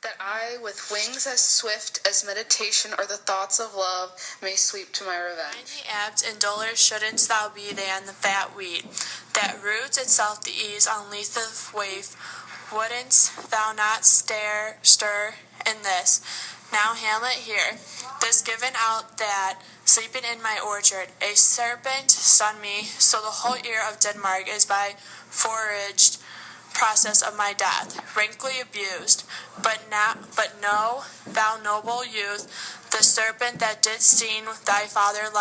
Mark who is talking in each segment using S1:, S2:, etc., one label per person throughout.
S1: that I, with wings as swift as meditation or the thoughts of love, may sweep to my revenge.
S2: Tiny apt and duller shouldn't thou be than the fat wheat, that roots itself to ease on lethe wave. Wouldn't thou not stir in this? Now Hamlet here, this given out that, sleeping in my orchard, a serpent stung me, so the whole ear of Denmark is by foraged process of my death, rankly abused. But know, thou noble youth, the serpent that did sting thy father's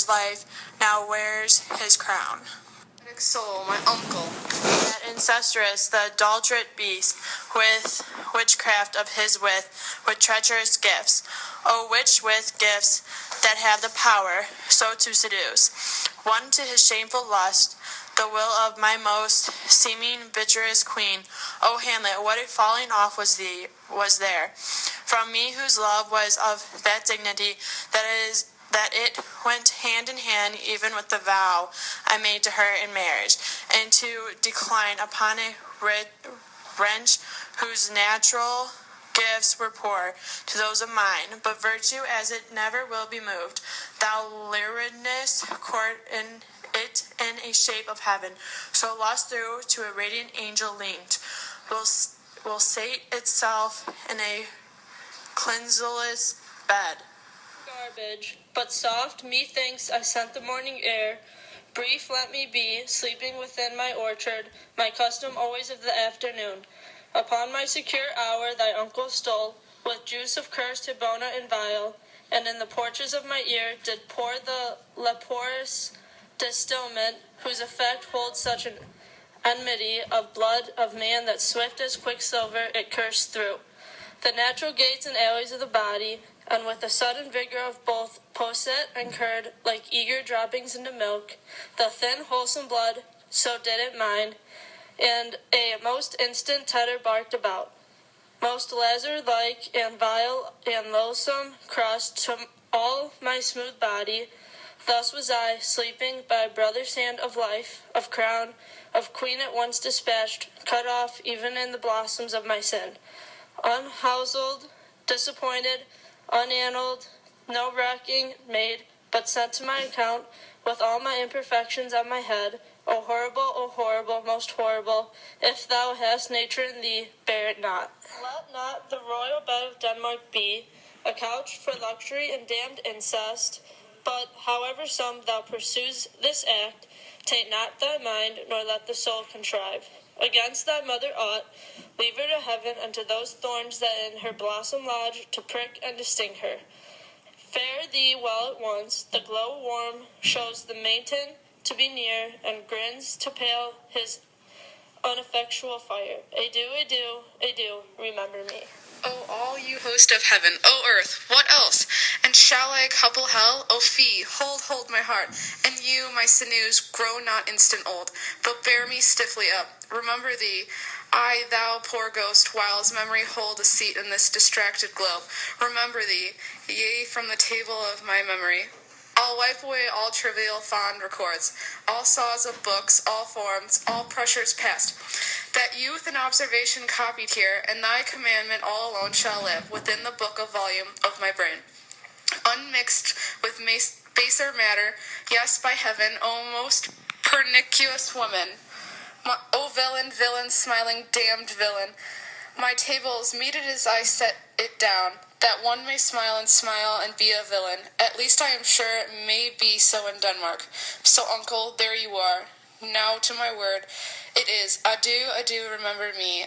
S2: life, now wears his crown.
S1: Soul, my uncle,
S2: That incestuous, the adulterate beast, with witchcraft of his with treacherous gifts, O which with gifts that have the power so to seduce one to his shameful lust, the will of my most seeming bitterest queen. O Hamlet, what a falling off was there from me, whose love was of that dignity that it went hand in hand even with the vow I made to her in marriage, and to decline upon a wretch whose natural gifts were poor to those of mine, but virtue as it never will be moved. Thou luridness court in it in a shape of heaven, so lost through to a radiant angel linked, will sate itself in a cleanseless bed.
S3: Garbage, but soft, methinks I scent the morning air. Brief let me be, sleeping within my orchard, my custom always of the afternoon. Upon my secure hour thy uncle stole, with juice of curse to bona and vial, and in the porches of my ear did pour the leporous distilment, whose effect holds such an enmity of blood of man that swift as quicksilver it coursed through the natural gates and alleys of the body, and with the sudden vigor of both posset and curd, like eager droppings into milk, the thin wholesome blood, so did it mine, and a most instant tetter barked about. Most lazar-like and vile and loathsome crust to all my smooth body. Thus was I, sleeping by brother's hand of life, of crown, of queen at once dispatched, cut off even in the blossoms of my sin. Unhoused, disappointed, unannaled, no recking made, but sent to my account, with all my imperfections on my head. O horrible, most horrible, if thou hast nature in thee, bear it not. Let not the royal bed of Denmark be a couch for luxury and damned incest, but however some thou pursues this act, taint not thy mind, nor let the soul contrive. Against thy mother ought, leave her to heaven, and to those thorns that in her blossom lodge, to prick and to sting her. Fare thee well at once, the glow warm shows the maiden to be near, and grins to pale his ineffectual fire. Adieu, remember me.
S1: O all you host of heaven, O earth, what else? And shall I couple hell? O fie, hold my heart, and you, my sinews, grow not instant old, but bear me stiffly up. Remember thee, I, thou poor ghost, whiles memory hold a seat in this distracted globe. Remember thee, yea, from the table of my memory. I'll wipe away all trivial fond records, all saws of books, all forms, all pressures past. That youth and observation copied here, and thy commandment all alone shall live within the book of volume of my brain. Unmixed with baser matter, yes, by heaven, O most pernicious woman. O villain, smiling, damned villain. My tables meet it as I set it down, that one may smile and be a villain. At least I am sure it may be so in Denmark. So, uncle, there you are. Now to my word. It is, adieu, remember me.